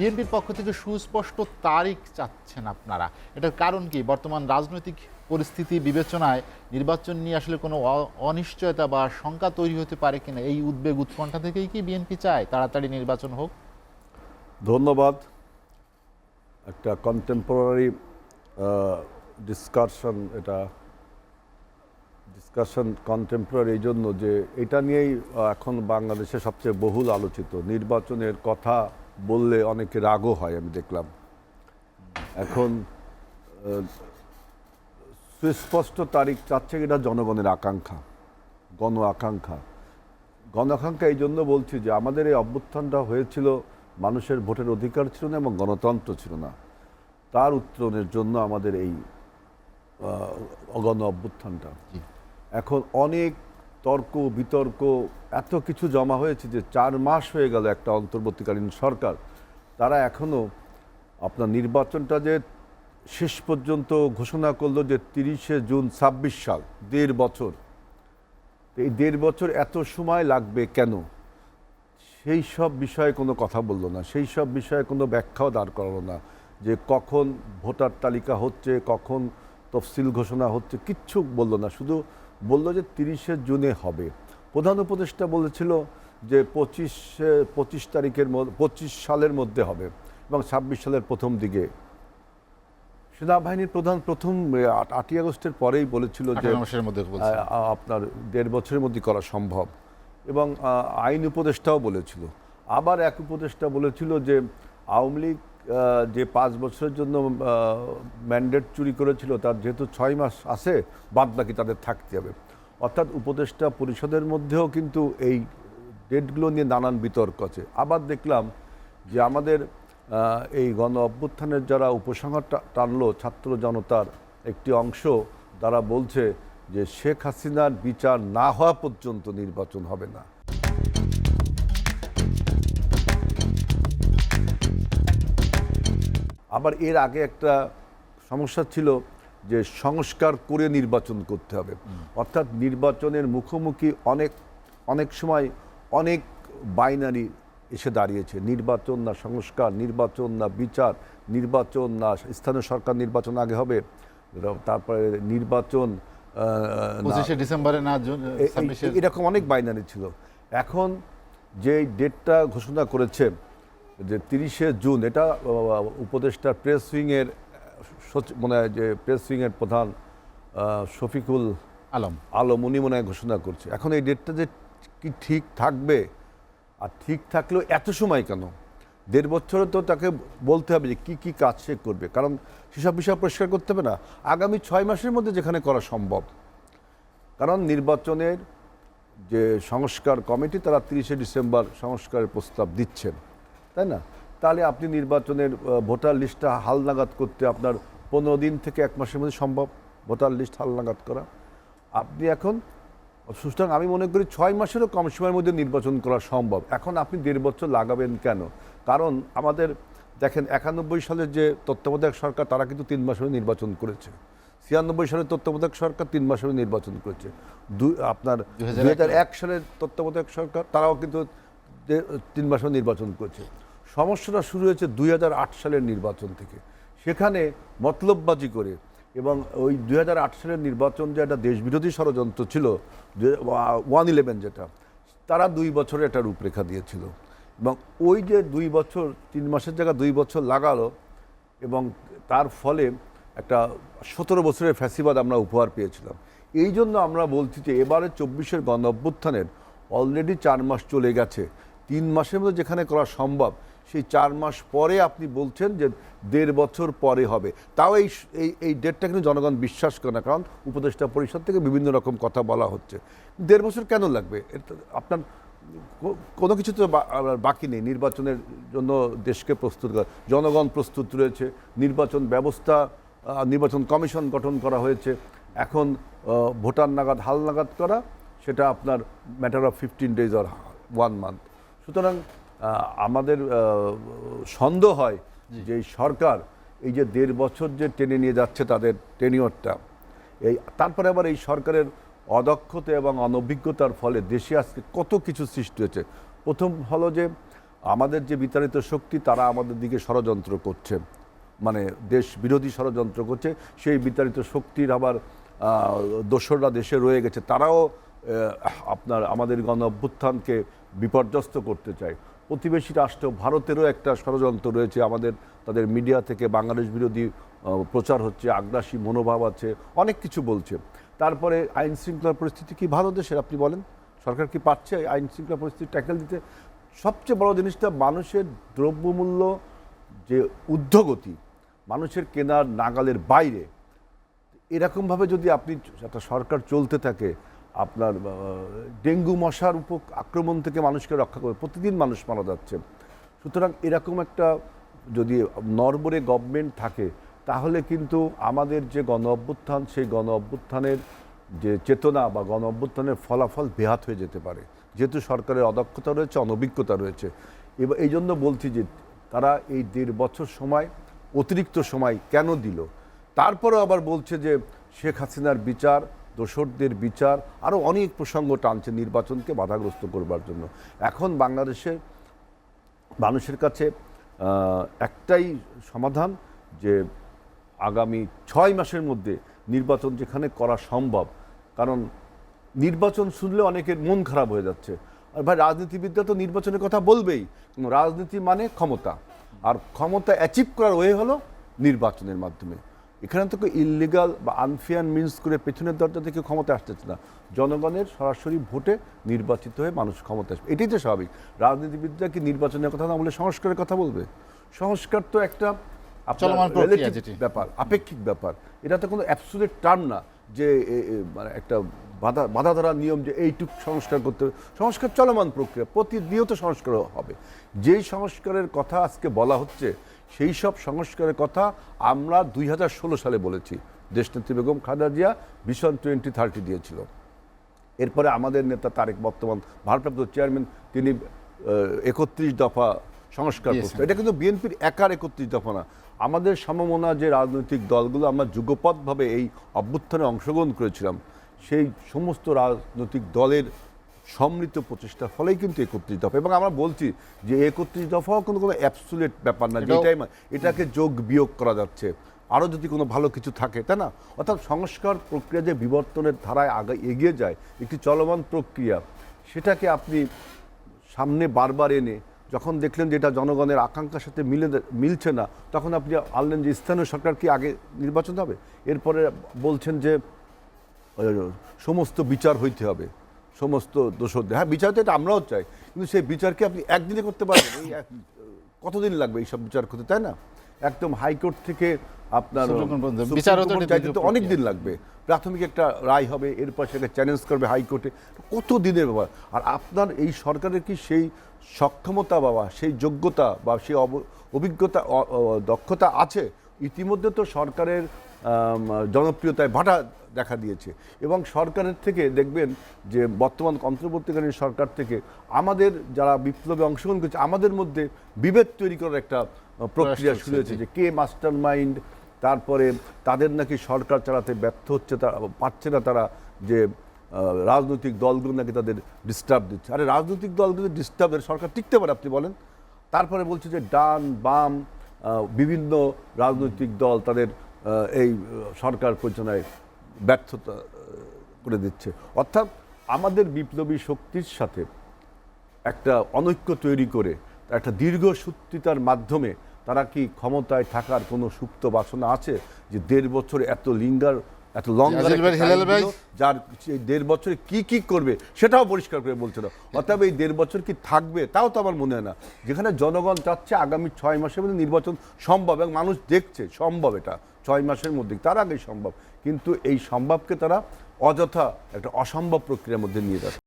বিএনপির পক্ষ থেকে সুস্পষ্ট তারিখ চাচ্ছেন আপনারা। এটার কারণ কি? বর্তমান রাজনৈতিক পরিস্থিতি বিবেচনায় নির্বাচন নিয়ে আসলে কোনো অনিশ্চয়তা বা শঙ্কা তৈরি হতে পারে কিনা, এই উদ্বেগ উৎকণ্ঠা থেকেই কি বিএনপি চায় তাড়াতাড়ি নির্বাচন হোক? ধন্যবাদ। একটা কন্টেম্পোরারি ডিসকাশন কন্টেম্পোরারি এই জন্য যে এটা নিয়েই এখন বাংলাদেশে সবচেয়ে বহুল আলোচিত। নির্বাচনের কথা বললে অনেকে রাগও হয়, আমি দেখলাম। এখন সুস্পষ্ট তারিখ চাচ্ছে, এটা জনগণের আকাঙ্ক্ষা, গণ আকাঙ্ক্ষা। এই জন্য বলছি যে আমাদের এই অভ্যুত্থানটা হয়েছিল, মানুষের ভোটের অধিকার ছিল না এবং গণতন্ত্র ছিল না। তার উত্তরণের জন্য আমাদের এই গণ অভ্যুত্থানটা। এখন অনেক তর্ক বিতর্ক এত কিছু জমা হয়েছে যে 4 মাস হয়ে গেল একটা অন্তর্বর্তীকালীন সরকার, তারা এখনও আপনার নির্বাচনটা যে শেষ পর্যন্ত ঘোষণা করলো যে 30শে জুন 26 সাল, 1.5 বছর। এই 1.5 বছর এত সময় লাগবে কেন? সেই সব বিষয়ে কোনো কথা বললো না, সেই সব বিষয়ে কোনো ব্যাখ্যাও দাঁড় করালো না, যে কখন ভোটার তালিকা হচ্ছে, কখন তফসিল ঘোষণা হচ্ছে, কিচ্ছু বললো না। শুধু বললো যে 30শে জুনে হবে। প্রধান উপদেষ্টা বলেছিল যে 25 তারিখের মধ্যে, 25 সালের মধ্যে হবে এবং 26 সালের প্রথম দিকে। সেনাবাহিনীর প্রধান প্রথম 8ই আগস্টের পরেই বলেছিল যে আপনার 1.5 বছরের মধ্যে করা সম্ভব, এবং আইন উপদেষ্টাও বলেছিল। আবার এক উপদেষ্টা বলেছিল যে আওয়ামী লীগ যে 5 বছরের জন্য ম্যান্ডেট চুরি করেছিল, তার যেহেতু 6 মাস আছে, বাদ বাকি তাদের থাকতে হবে। অর্থাৎ উপদেষ্টা পরিষদের মধ্যেও কিন্তু এই ডেটগুলো নিয়ে নানান বিতর্ক আছে। আবার দেখলাম যে আমাদের এই গণ অভ্যুত্থানের যারা উপসংহার টানলো ছাত্র জনতার একটি অংশ, তারা বলছে যে শেখ হাসিনার বিচার না হওয়া পর্যন্ত নির্বাচন হবে না। আবার এর আগে একটা সমস্যা ছিল যে সংস্কার করে নির্বাচন করতে হবে। অর্থাৎ নির্বাচনের মুখোমুখি অনেক সময় অনেক বাইনারি এসে দাঁড়িয়েছে। নির্বাচন না সংস্কার, নির্বাচন না বিচার, নির্বাচন না স্থানীয় সরকার নির্বাচন আগে হবে, তারপরে নির্বাচন 25শে ডিসেম্বরে না, এরকম অনেক বাইনারি ছিল। এখন যে ডেটটা ঘোষণা করেছে যে 30শে জুন, এটা উপদেষ্টা প্রেস উইংয়ের মনে হয় যে প্রেস উইংয়ের প্রধান শফিকুল আলম উনি মনে হয় ঘোষণা করছে। এখন এই ডেটটা যে কি ঠিক থাকবে, আর ঠিক থাকলেও এত সময় কেন? 1.5 বছরে তো তাকে বলতে হবে যে কী কী কাজ সে করবে, কারণ সেসব বিষয় পরিষ্কার করতে হবে না আগামী 6 মাসের মধ্যে যেখানে করা সম্ভব। কারণ নির্বাচনের যে সংস্কার কমিটি, তারা 30শে ডিসেম্বর সংস্কারের প্রস্তাব দিচ্ছেন, তাই না? তাহলে আপনি নির্বাচনের ভোটার লিস্টটা হালনাগাদ করতে আপনার 15 দিন থেকে 1 মাসের মধ্যে সম্ভব ভোটার লিস্ট হালনাগাদ করা। আপনি এখন, সুতরাং আমি মনে করি 6 মাসেরও কম সময়ের মধ্যে নির্বাচন করা সম্ভব। এখন আপনি 1.5 বছর লাগাবেন কেন? কারণ আমাদের দেখেন 91 সালের যে তত্ত্বাবধায়ক সরকার, তারা কিন্তু 3 মাসের নির্বাচন করেছে। 96 সালের তত্ত্বাবধায়ক সরকার 3 মাসের নির্বাচন করেছে। আপনার 2001 সালের তত্ত্বাবধায়ক সরকার, তারাও কিন্তু 3 মাসের নির্বাচন করেছে। সমস্যাটা শুরু হয়েছে 2008 সালের নির্বাচন থেকে। সেখানে মতলববাজি করে, এবং ওই 2008 সালের নির্বাচন যে একটা দেশবিরোধী ষড়যন্ত্র ছিল, 111 যেটা, তারা 2 বছরে একটা রূপরেখা দিয়েছিল। এবং ওই যে 2 বছর, 3 মাসের জায়গায় 2 বছর লাগালো, এবং তার ফলে একটা 17 বছরের ফ্যাসিবাদ আমরা উপহার পেয়েছিলাম। এই জন্য আমরা বলছি যে এবারে 24-এর গণ অভ্যুত্থানের অলরেডি 4 মাস চলে গেছে। 3 মাসের মধ্যে যেখানে করা সম্ভব, সেই 4 মাস পরে আপনি বলছেন যে 1.5 বছর পরে হবে। তাও এই ডেটটা কিন্তু জনগণ বিশ্বাস করে না, কারণ উপদেষ্টা পরিষদ থেকে বিভিন্ন রকম কথা বলা হচ্ছে। 1.5 বছর কেন লাগবে? আপনার কোনো কিছু তো বাকি নেই। নির্বাচনের জন্য দেশকে প্রস্তুত করা, জনগণ প্রস্তুত রয়েছে, নির্বাচন ব্যবস্থা, নির্বাচন কমিশন গঠন করা হয়েছে। এখন ভোটার নাগাদ হালনাগাদ করা, সেটা আপনার matter of 15 days or 1 month। সুতরাং আমাদের সন্দেহ হয় যে এই সরকার এই যে 1.5 বছর যে টেনে নিয়ে যাচ্ছে তাদের টেনিওরটা, তারপরে আবার এই সরকারের অদক্ষতা এবং অনভিজ্ঞতার ফলে দেশে আজকে কত কিছু সৃষ্টি হয়েছে। প্রথম হলো যে আমাদের যে বিতাড়িত শক্তি তারা আমাদের দিকে ষড়যন্ত্র করছে, মানে দেশ বিরোধী ষড়যন্ত্র করছে। সেই বিতাড়িত শক্তির আবার দোসররা দেশে রয়ে গেছে, তারাও আপনার আমাদের গণ অভ্যুত্থানকে বিপর্যস্ত করতে চায়। প্রতিবেশী রাষ্ট্র ভারতেরও একটা ষড়যন্ত্র রয়েছে, আমাদের তাদের মিডিয়া থেকে বাংলাদেশ বিরোধী প্রচার হচ্ছে, আগ্রাসী মনোভাব আছে, অনেক কিছু বলছে। তারপরে আইন শৃঙ্খলার পরিস্থিতি কি ভালো দেশের, আপনি বলেন? সরকার কি পারছে আইন শৃঙ্খলা পরিস্থিতি ট্যাকেল দিতে? সবচেয়ে বড় জিনিসটা মানুষের দ্রব্যমূল্য যে ঊর্ধ্বগতি, মানুষের কেনার নাগালের বাইরে, এরকমভাবে যদি আপনি একটা সরকার চলতে থাকে, আপনার ডেঙ্গু মশার আক্রমণ থেকে মানুষকে রক্ষা করে প্রতিদিন মানুষ মারা যাচ্ছে। সুতরাং এরকম একটা যদি নড়বড়ে গভর্নমেন্ট থাকে, তাহলে কিন্তু আমাদের যে গণ অভ্যুত্থান, সেই গণ অভ্যুত্থানের যে চেতনা বা গণ অভ্যুত্থানের ফলাফল বেহাত হয়ে যেতে পারে, যেহেতু সরকারের অদক্ষতা রয়েছে, অনভিজ্ঞতা রয়েছে। এবার এই জন্য বলছি যে তারা এই 1.5 বছর সময়, অতিরিক্ত সময় কেন দিল? তারপরেও আবার বলছে যে শেখ হাসিনার বিচার, দোসরদের বিচার, আরও অনেক প্রসঙ্গ টানছে নির্বাচনকে বাধাগ্রস্ত করবার জন্য। এখন বাংলাদেশের মানুষের কাছে একটাই সমাধান, যে আগামী 6 মাসের মধ্যে নির্বাচন যেখানে করা সম্ভব। কারণ নির্বাচন শুনলে অনেকের মন খারাপ হয়ে যাচ্ছে। আর ভাই, রাজনীতিবিদরা তো নির্বাচনের কথা বলবেই, রাজনীতি মানে ক্ষমতা, আর ক্ষমতা অ্যাচিভ করার ওয়ে হলো নির্বাচনের মাধ্যমে। এখানে তো ইললিগাল বা আনফেয়ার মিন্স করে পেছনের দরজা থেকে ক্ষমতা আসতেছে না, জনগণের সরাসরি ভোটে নির্বাচিত হয়ে মানুষ ক্ষমতা আসবে, এটাই তো স্বাভাবিক। রাজনীতিবিদরা কি নির্বাচনের কথা না বলে সংস্কারের কথা বলবে? সংস্কার তো একটা ব্যাপার, আপেক্ষিক ব্যাপার। এটা তো কোনো অ্যাবসলিউট টার্ম না যে মানে একটা বাধা ধরা নিয়ম যে এইটুক সংস্কার করতে হবে। সংস্কার চলমান প্রক্রিয়া, প্রতিনিয়ত সংস্কার হবে। যেই সংস্কারের কথা আজকে বলা হচ্ছে, সেই সব সংস্কারের কথা আমরা 2016 সালে বলেছি। দেশনেত্রী বেগম খালেদা জিয়া ভিশন 2030 দিয়েছিল। এরপরে আমাদের নেতা তারেক, বর্তমান ভারপ্রাপ্ত চেয়ারম্যান, তিনি 31 দফা সংস্কার করছে। এটা কিন্তু বিএনপির একার 31 দফা না, আমাদের সমমনা যে রাজনৈতিক দলগুলো আমরা যুগপৎভাবে এই অভ্যুত্থানে অংশগ্রহণ করেছিলাম, সেই সমস্ত রাজনৈতিক দলের সম্মিলিত প্রচেষ্টার ফলেই কিন্তু 31 দফা। এবং আমরা বলছি যে 31 দফাও কোনো অ্যাবসুলেট ব্যাপার না, যেটাই এটাকে যোগ বিয়োগ করা যাচ্ছে, আরও যদি কোনো ভালো কিছু থাকে, তাই না? অর্থাৎ সংস্কার প্রক্রিয়া যে বিবর্তনের ধারায় আগে এগিয়ে যায়, একটি চলমান প্রক্রিয়া, সেটাকে আপনি সামনে বারবার এনে যখন দেখলেন যে এটা জনগণের আকাঙ্ক্ষার সাথে মিলছে না, তখন আপনি আনলেন যে স্থানীয় সরকার কি আগে নির্বাচন হবে। এরপরে বলছেন যে সমস্ত বিচার হইতে হবে, সমস্ত দোষদের। হ্যাঁ, বিচার তো এটা আমরাও চাই, কিন্তু সেই বিচারকে আপনি একদিনে করতে পারবেন? এই কতদিন লাগবে এইসব বিচার করতে, তাই না? একদম হাইকোর্ট থেকে আপনার বিচার অনেক দিন লাগবে। প্রাথমিক একটা রায় হবে, এরপর সেটাকে চ্যালেঞ্জ করবে হাইকোর্টে, কত দিনের ব্যাপার। আর আপনার এই সরকারের কি সেই সক্ষমতা বা সেই যোগ্যতা বা সেই অভিজ্ঞতা, দক্ষতা আছে? ইতিমধ্যে তো সরকারের জনপ্রিয়তায় ভাটা দেখা দিয়েছে। এবং সরকারের থেকে দেখবেন যে বর্তমান অন্তর্বর্তীকালীন সরকার থেকে আমাদের যারা বিপ্লবে অংশগ্রহণ করেছে, আমাদের মধ্যে বিভেদ তৈরি করার একটা প্রক্রিয়া শুরু হয়েছে, যে কে মাস্টার মাইন্ড। তারপরে তাদের নাকি সরকার চালাতে ব্যর্থ হচ্ছে, তারা পারছে না, তারা যে রাজনৈতিক দলগুলো নাকি তাদের ডিস্টার্ব দিচ্ছে। আরে রাজনৈতিক দলগুলো ডিস্টার্বের সরকার টিকতে পারে, আপনি বলেন? তারপরে বলছে যে ডান বাম বিভিন্ন রাজনৈতিক দল তাদের এই সরকার পরিচালনায় ব্যর্থতা করে দিচ্ছে। অর্থাৎ আমাদের বিপ্লবী শক্তির সাথে একটা অনৈক্য তৈরি করে একটা দীর্ঘসূত্রিতার মাধ্যমে তারা কি ক্ষমতায় থাকার কোনো সুপ্ত বাসনা আছে? যে 1.5 বছর এত যার 1.5 বছরে কি করবে সেটাও পরিষ্কার করে বলছে না। অর্থাৎ এই 1.5 বছর কি থাকবে তাও তো আমার মনে হয় না। যেখানে জনগণ চাচ্ছে আগামী 6 মাসের মধ্যে নির্বাচন সম্ভব, এবং মানুষ দেখছে সম্ভব, এটা 6 মাসের মধ্যে, তার আগেই সম্ভব, কিন্তু এই সম্ভবকে তারা অযথা একটা অসম্ভব প্রক্রিয়ার মধ্যে নিয়ে যাচ্ছে।